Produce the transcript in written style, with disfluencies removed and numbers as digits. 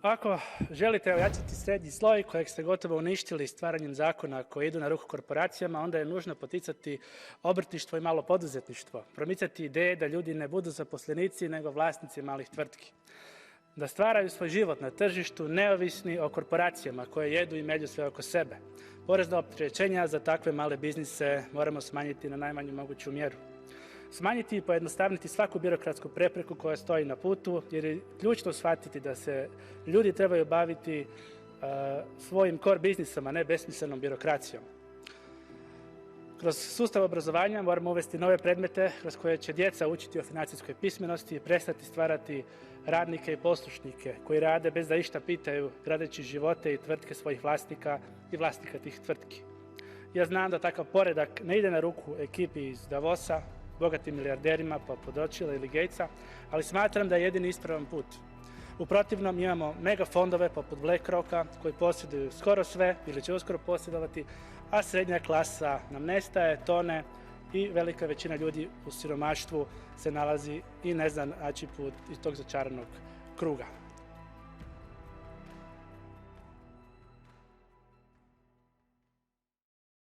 Ako želite ojačati srednji sloj kojeg ste gotovo uništili stvaranjem zakona koji idu na ruku korporacijama, onda je nužno poticati obrtništvo i malo poduzetništvo, promicati ideje da ljudi ne budu zaposlenici nego vlasnici malih tvrtki, da stvaraju svoj život na tržištu neovisni o korporacijama koje jedu i melju sve oko sebe. Porezna opterećenja za takve male biznise moramo smanjiti na najmanju moguću mjeru. Smanjiti i pojednostavniti svaku birokratsku prepreku koja stoji na putu, jer je ključno shvatiti da se ljudi trebaju baviti svojim core biznisom, a ne besmislenom birokracijom. Kroz sustav obrazovanja moramo uvesti nove predmete kroz koje će djeca učiti o financijskoj pismenosti i prestati stvarati radnike i poslušnike koji rade bez da išta pitaju, gradeći živote i tvrtke svojih vlasnika i vlasnika tih tvrtki. Ja znam da takav poredak ne ide na ruku ekipi iz Davosa, bogatim milijarderima poput Rothschilda ili Gatesa, ali smatram da je jedini ispravan put. U protivnom imamo mega fondove poput BlackRocka koji posjeduju skoro sve ili će uskoro posjedovati, a srednja klasa nam nestaje, tone i velika većina ljudi u siromaštvu se nalazi i ne zna naći put iz tog začaranog kruga.